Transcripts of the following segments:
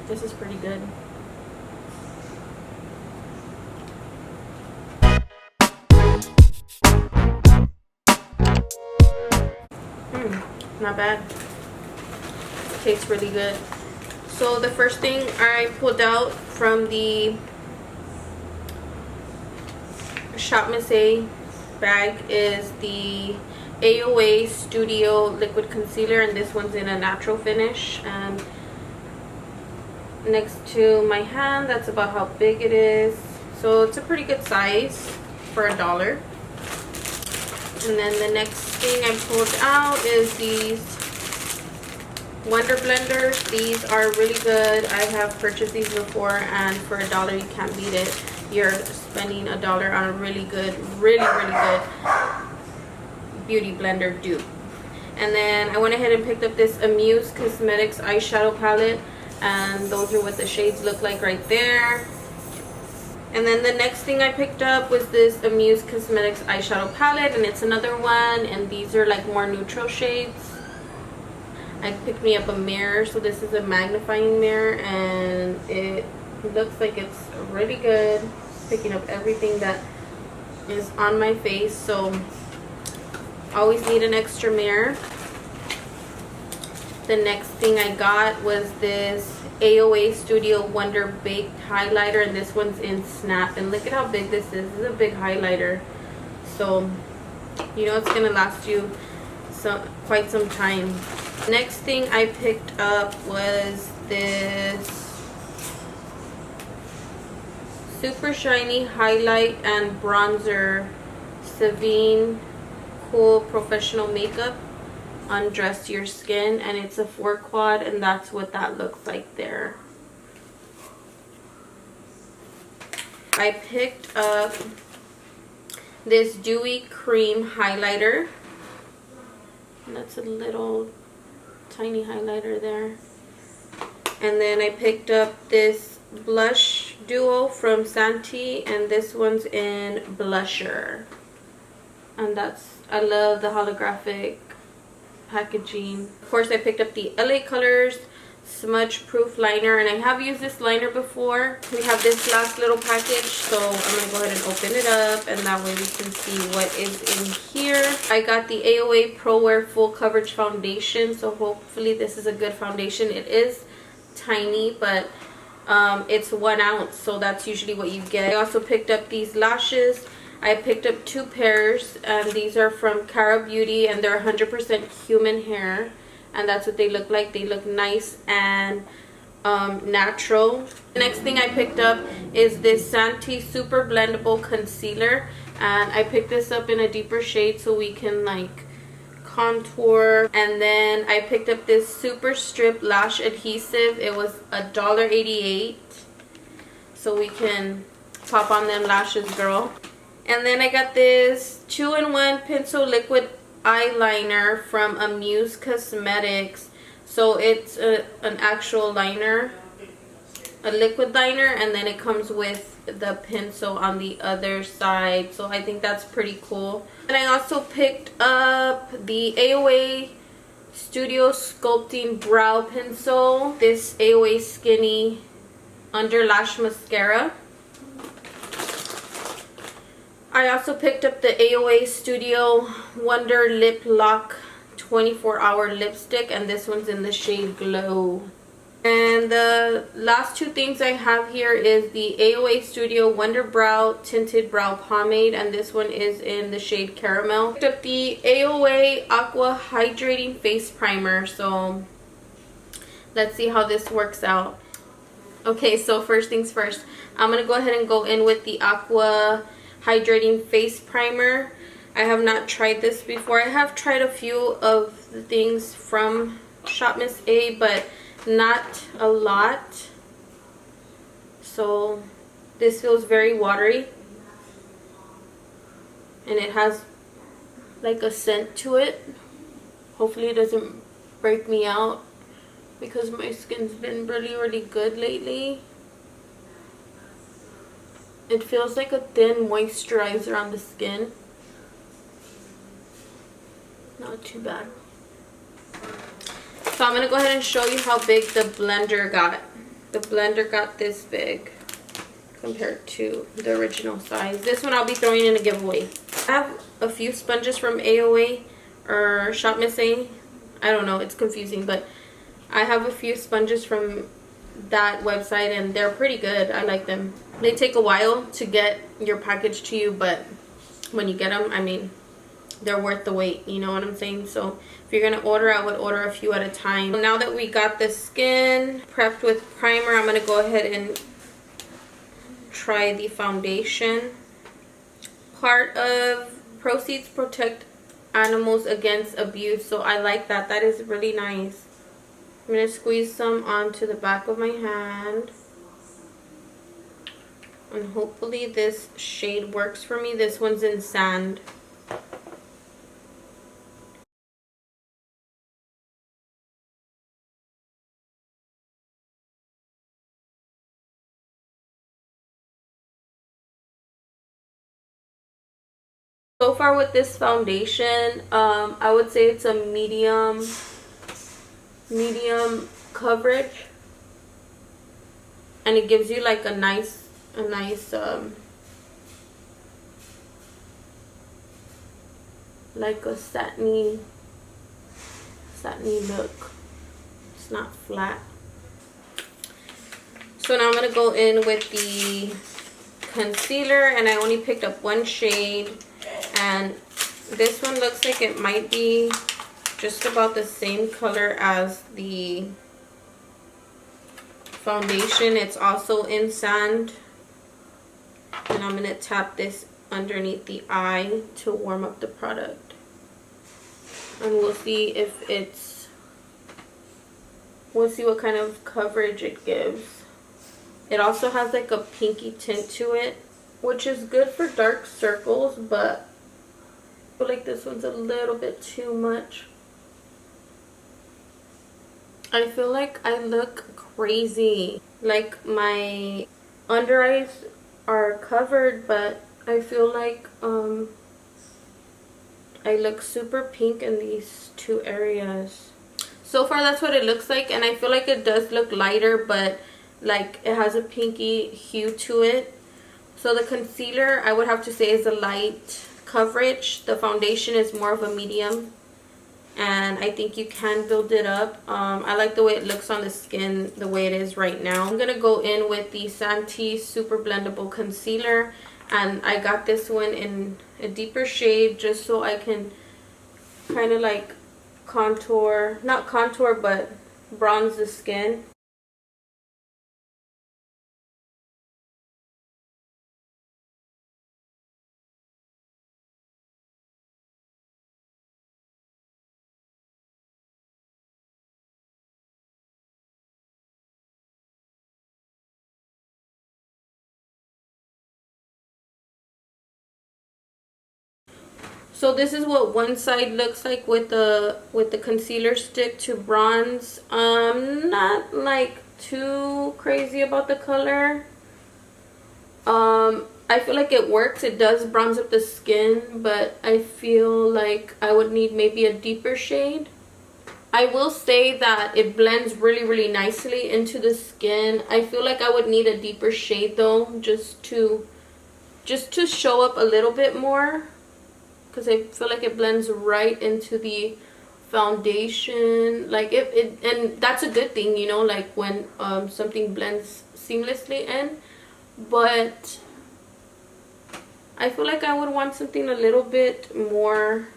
This is pretty good. Not bad. Tastes really good. So the first thing I pulled out from the Shop Miss A bag is the AOA Studio Liquid Concealer, and this one's in a natural finish. And next to my hand, that's about how big it is. So it's a pretty good size for $1. And then the next thing I pulled out is these Wonder Blenders. These are really good. I have purchased these before, and for $1 you can't beat it. You're spending $1 on a really good, really good beauty blender dupe. And then I went ahead and picked up this Amuse Cosmetics eyeshadow palette, and those are what the shades look like right there. And then the next thing I picked up was this Amuse Cosmetics eyeshadow palette, and it's another one, and these are like more neutral shades. I picked me up a mirror, so this is a magnifying mirror, and it looks like it's really good, picking up everything that is on my face. So always need an extra mirror. The next thing I got was this AOA Studio Wonder Baked highlighter, and this one's in Snap, and look at how big this is. This is a big highlighter, so you know it's gonna last you quite some time. Next thing I picked up was this super shiny highlight and bronzer Savine Cool Professional Makeup Undress Your Skin, and it's a 4 quad, and that's what that looks like there. I picked up this Dewy Cream highlighter, and that's a little tiny highlighter there. And then I picked up this blush duo from Santee, and this one's in blusher, and that's, I love the holographic packaging. Of course, I picked up the LA Colors Smudge Proof Liner, and I have used this liner before. We have this last little package, so I'm going to go ahead and open it up, and that way we can see what is in here. I got the AOA Pro Wear Full Coverage Foundation, so hopefully this is a good foundation. It is tiny, but it's 1 ounce, so that's usually what you get. I also picked up these lashes. I picked up 2 pairs, and these are from Cara Beauty, and they're 100% human hair, and that's what they look like. They look nice and natural. The next thing I picked up is this Santee Super Blendable Concealer, and I picked this up in a deeper shade so we can like contour. And then I picked up this Super Strip Lash Adhesive. It was $1.88, so we can pop on them lashes, girl. And then I got this 2-in-1 Pencil Liquid Eyeliner from Amuse Cosmetics. So it's an actual liner, a liquid liner, and then it comes with the pencil on the other side. So I think that's pretty cool. And I also picked up the AOA Studio Sculpting Brow Pencil, this AOA Skinny Under Lash Mascara. I also picked up the AOA Studio Wonder Lip Lock 24-hour lipstick, and this one's in the shade Glow. And the last 2 things I have here is the AOA Studio Wonder Brow Tinted Brow Pomade, and this one is in the shade Caramel. I picked up the AOA Aqua Hydrating Face Primer, so let's see how this works out. Okay, so first things first, I'm going to go ahead and go in with the Aqua Hydrating Face Primer. I have not tried this before. I have tried a few of the things from Shop Miss A, but not a lot. So this feels very watery, and it has like a scent to it. Hopefully it doesn't break me out because my skin's been really good lately. It feels like a thin moisturizer on the skin. Not too bad. So I'm going to go ahead and show you how big the blender got. the blender got this big compared to the original size. This one I'll be throwing in a giveaway. I have a few sponges from AOA or Shop Miss A. I don't know, it's confusing, but I have a few sponges from that website and they're pretty good. I like them. They take a while to get your package to you, but when you get them, I mean, they're worth the wait, you know what I'm saying? So if you're gonna order, I would order a few at a time. Now that we got the skin prepped with primer, I'm gonna go ahead and try the foundation. Part of proceeds protect animals against abuse, so I like that. That is really nice. I'm gonna squeeze some onto the back of my hand, and hopefully this shade works for me. This one's in Sand. So far with this foundation, I would say it's a medium coverage, and it gives you like a nice like a satiny look. It's not flat. So now I'm gonna go in with the concealer, and I only picked up one shade, and this one looks like it might be just about the same color as the foundation. It's also in Sand, and I'm gonna tap this underneath the eye to warm up the product, and we'll see what kind of coverage it gives. It also has like a pinky tint to it, which is good for dark circles, but I feel like this one's a little bit too much. I feel like I look crazy. Like my under eyes are covered, but I feel like I look super pink in these two areas. So far that's what it looks like, and I feel like it does look lighter, but like it has a pinky hue to it. So the concealer, I would have to say, is a light coverage. The foundation is more of a medium, and I think you can build it up. I like the way it looks on the skin the way it is right now. I'm gonna go in with the Santee Super Blendable Concealer, and I got this one in a deeper shade just so I can kind of like contour, not contour, but bronze the skin. So this is what one side looks like with the concealer stick to bronze. Not like too crazy about the color. I feel like it works. It does bronze up the skin, but I feel like I would need maybe a deeper shade. I will say that it blends really nicely into the skin. I feel like I would need a deeper shade though, just to show up a little bit more, because I feel like it blends right into the foundation. Like and that's a good thing, you know, like when something blends seamlessly in. But I feel like I would want something a little bit more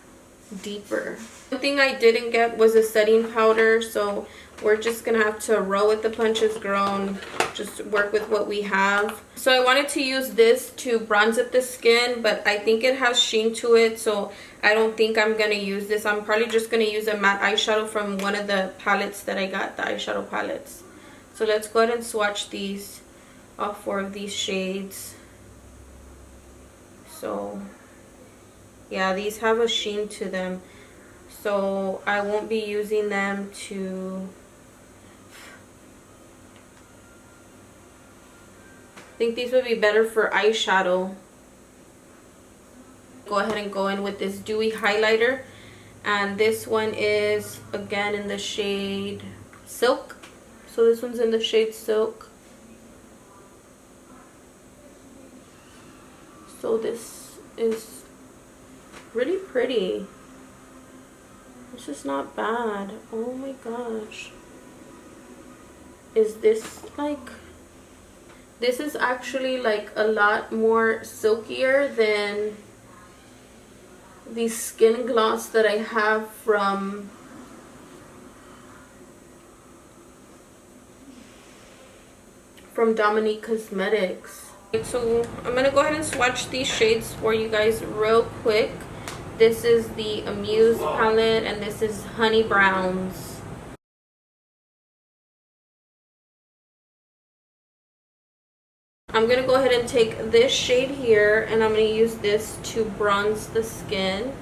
deeper. One thing I didn't get was a setting powder, so we're just gonna have to roll with the punches, girl, and just work with what we have. So I wanted to use this to bronze up the skin, but I think it has sheen to it, so I don't think I'm gonna use this. I'm probably just gonna use a matte eyeshadow from one of the palettes that I got, the eyeshadow palettes. So let's go ahead and swatch these, all 4 of these shades. So yeah, these have a sheen to them, so I won't be using them to... I think these would be better for eyeshadow. Go ahead and go in with this dewy highlighter, and this one is again in the shade Silk. So this one's in the shade Silk. So this is really pretty. This is not bad. Oh my gosh. Is this like... This is actually like a lot more silkier than the skin gloss that I have from Dominique Cosmetics. So I'm gonna go ahead and swatch these shades for you guys real quick. This is the Amuse palette and this is Honey Browns. I'm going to go ahead and take this shade here and I'm going to use this to bronze the skin.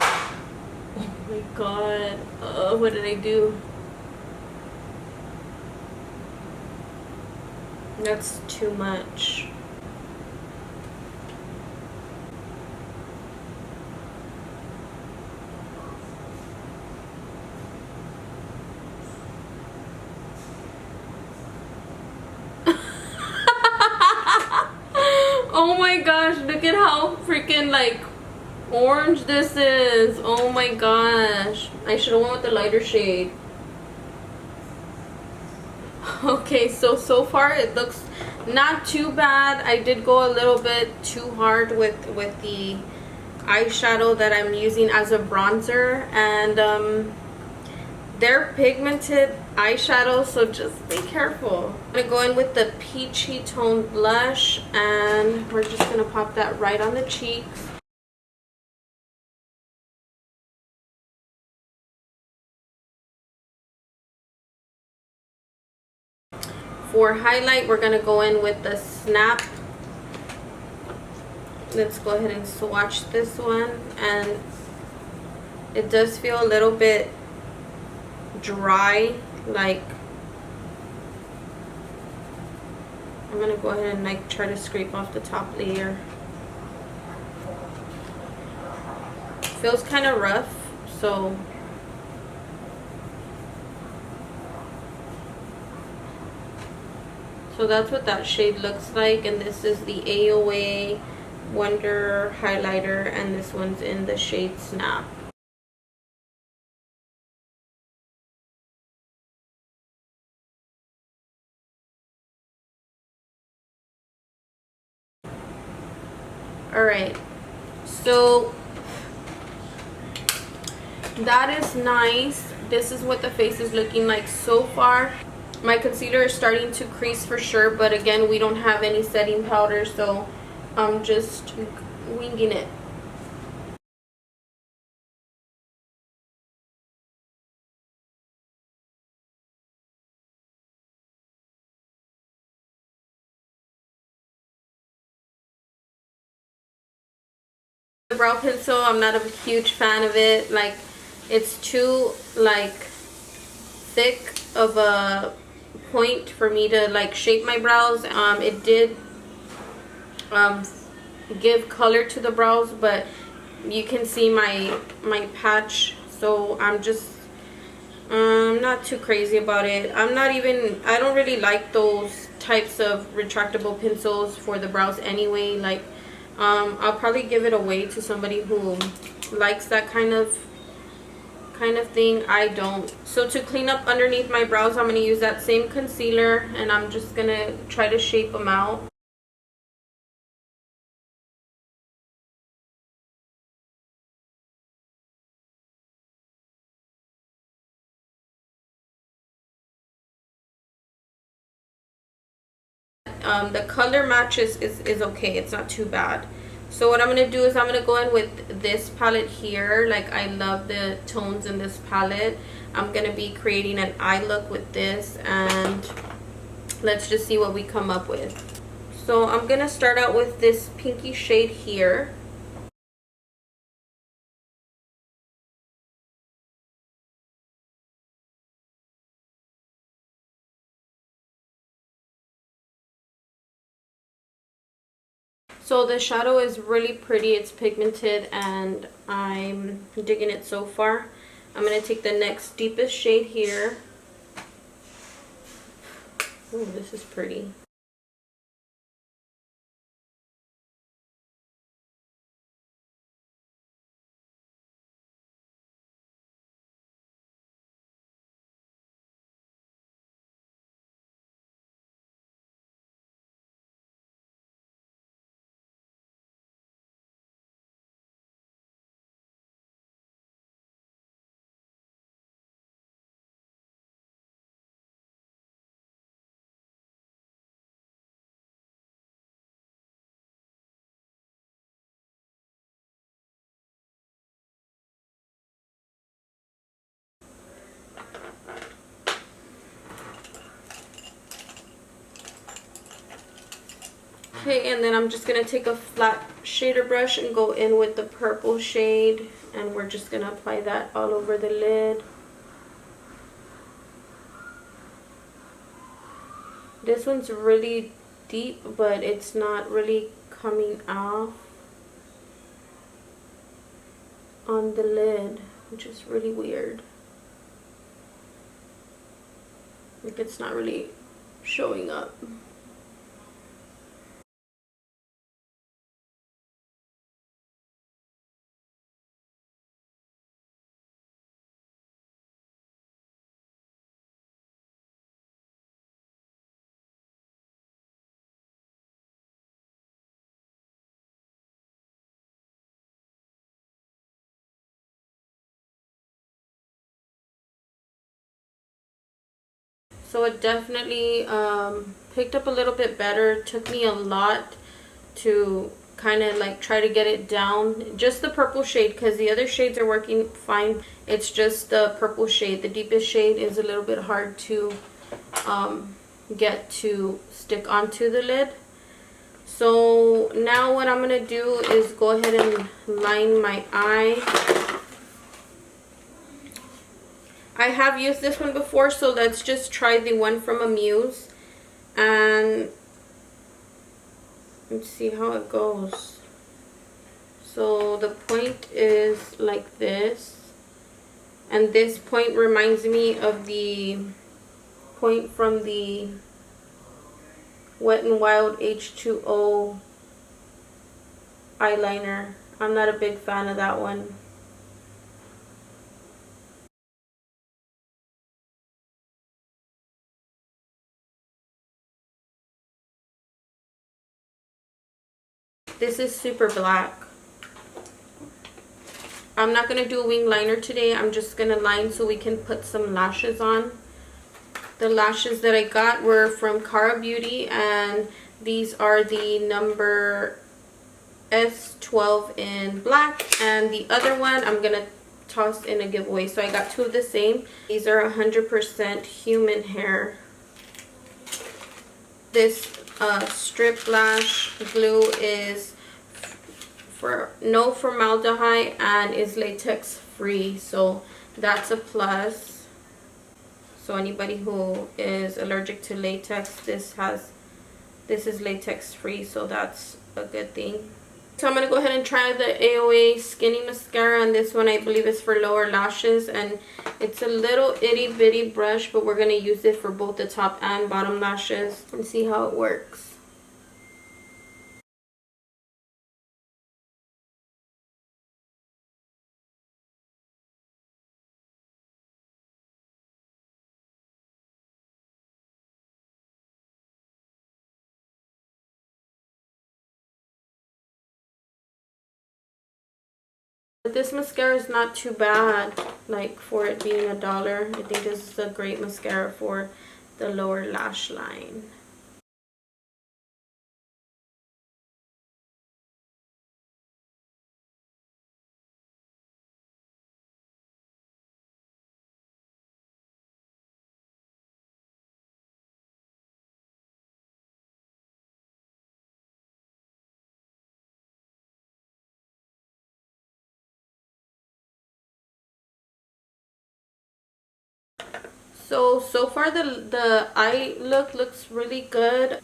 Oh my god. What did I do? That's too much. Oh my gosh, look at how freaking like orange this is. Oh my gosh. I should have went with the lighter shade. Okay, so far it looks not too bad. I did go a little bit too hard with the eyeshadow that I'm using as a bronzer, and they're pigmented eyeshadows, so just be careful. I'm gonna go in with the peachy tone blush and we're just gonna pop that right on the cheeks. For highlight, we're gonna go in with the Snap. Let's go ahead and swatch this one, and it does feel a little bit dry. Like, I'm gonna go ahead and like try to scrape off the top layer. Feels kind of rough, so that's what that shade looks like. And this is the AOA Wonder highlighter, and this one's in the shade Snap. Alright, so that is nice. This is what the face is looking like so far. My concealer is starting to crease for sure, but again, we don't have any setting powder, so I'm just winging it. The brow pencil, I'm not a huge fan of it. Like, it's too like thick of a point for me to like shape my brows. It did give color to the brows, but you can see my patch, so I'm just not too crazy about it. I don't really like those types of retractable pencils for the brows anyway. Like, I'll probably give it away to somebody who likes that kind of thing. I don't. So to clean up underneath my brows, I'm going to use that same concealer, and I'm just going to try to shape them out. The color match is okay. It's not too bad. So what I'm going to do is I'm going to go in with this palette here. Like, I love the tones in this palette. I'm going to be creating an eye look with this, and let's just see what we come up with. So I'm going to start out with this pinky shade here. So the shadow is really pretty. It's pigmented and I'm digging it so far. I'm going to take the next deepest shade here. Oh, this is pretty. Okay, and then I'm just going to take a flat shader brush and go in with the purple shade, and we're just going to apply that all over the lid. This one's really deep, but it's not really coming off on the lid, which is really weird. Like, it's not really showing up. So it definitely picked up a little bit better. It took me a lot to kind of like try to get it down. Just the purple shade, because the other shades are working fine. It's just the purple shade. The deepest shade is a little bit hard to get to stick onto the lid. So now what I'm going to do is go ahead and line my eye. I have used this one before, so let's just try the one from Amuse, and let's see how it goes. So the point is like this, and this point reminds me of the point from the Wet n Wild H2O eyeliner. I'm not a big fan of that one. This is super black. I'm not going to do a wing liner today. I'm just going to line so we can put some lashes on. The lashes that I got were from Cara Beauty, and these are the number S12 in black, and the other one I'm going to toss in a giveaway. So I got two of the same. These are 100% human hair. This strip lash glue is for no formaldehyde and is latex free, so that's a plus. So anybody who is allergic to latex, this is latex free, so that's a good thing. So I'm going to go ahead and try the AOA Skinny Mascara, and this one I believe is for lower lashes, and it's a little itty bitty brush, but we're going to use it for both the top and bottom lashes and see how it works. This mascara is not too bad, like for it being $1. I think this is a great mascara for the lower lash line. So far the eye look looks really good.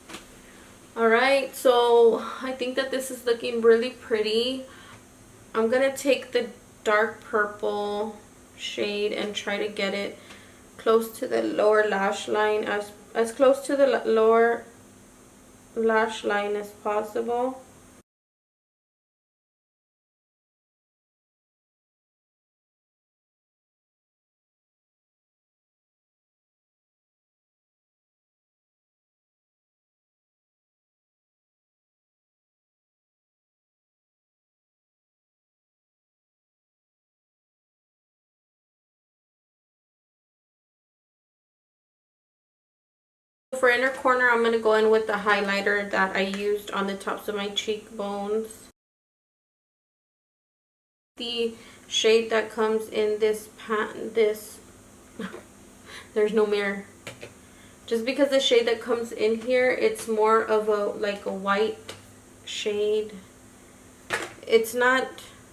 Alright, so I think that this is looking really pretty. I'm gonna take the dark purple shade and try to get it close to the lower lash line, as close to the lower lash line as possible. For inner corner, I'm going to go in with the highlighter that I used on the tops of my cheekbones. The shade that comes in this there's no mirror. Just because the shade that comes in here, it's more of a like a white shade. It's not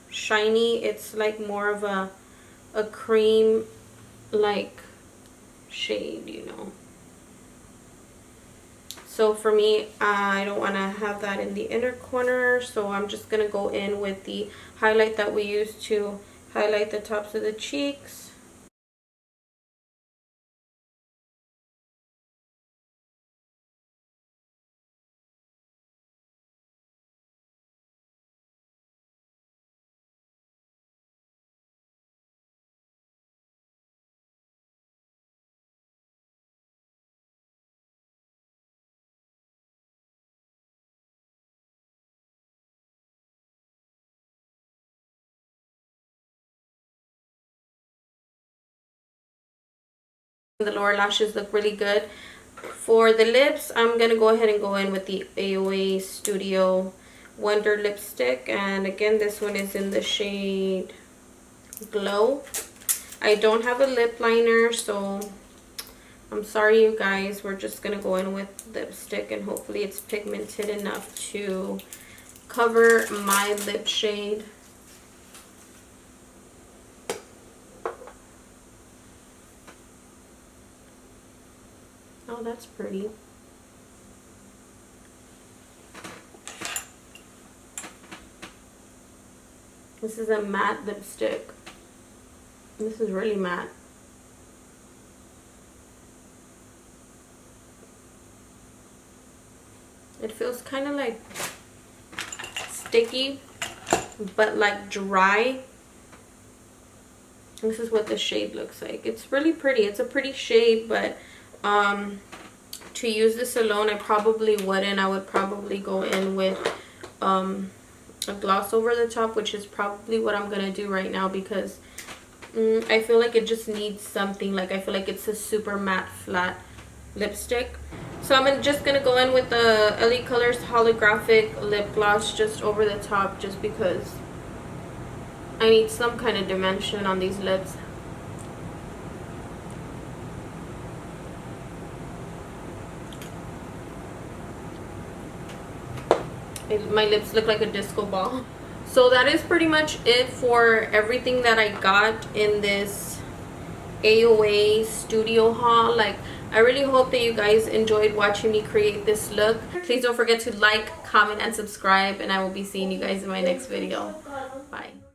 shiny, it's like more of a cream like shade, you know. So for me, I don't want to have that in the inner corner, so I'm just going to go in with the highlight that we used to highlight the tops of the cheeks. The lower lashes look really good. For the lips, I'm going to go ahead and go in with the AOA Studio Wonder lipstick, and again this one is in the shade Glow. I don't have a lip liner, so I'm sorry you guys. We're just going to go in with lipstick, and hopefully it's pigmented enough to cover my lip shade. Oh, that's pretty. This is a matte lipstick. This is really matte. It feels kind of like sticky, but like dry. This is what the shade looks like. It's really pretty. It's a pretty shade, but to use this alone, I probably wouldn't. I would probably go in with a gloss over the top, which is probably what I'm gonna do right now, because I feel like it just needs something. Like, I feel like it's a super matte flat lipstick. So I'm just gonna go in with the LA Colors holographic lip gloss just over the top, just because I need some kind of dimension on these lips. My lips look like a disco ball. So that is pretty much it for everything that I got in this AOA Studio haul. Like, I really hope that you guys enjoyed watching me create this look. Please don't forget to like, comment, and subscribe, and I will be seeing you guys in my next video. Bye.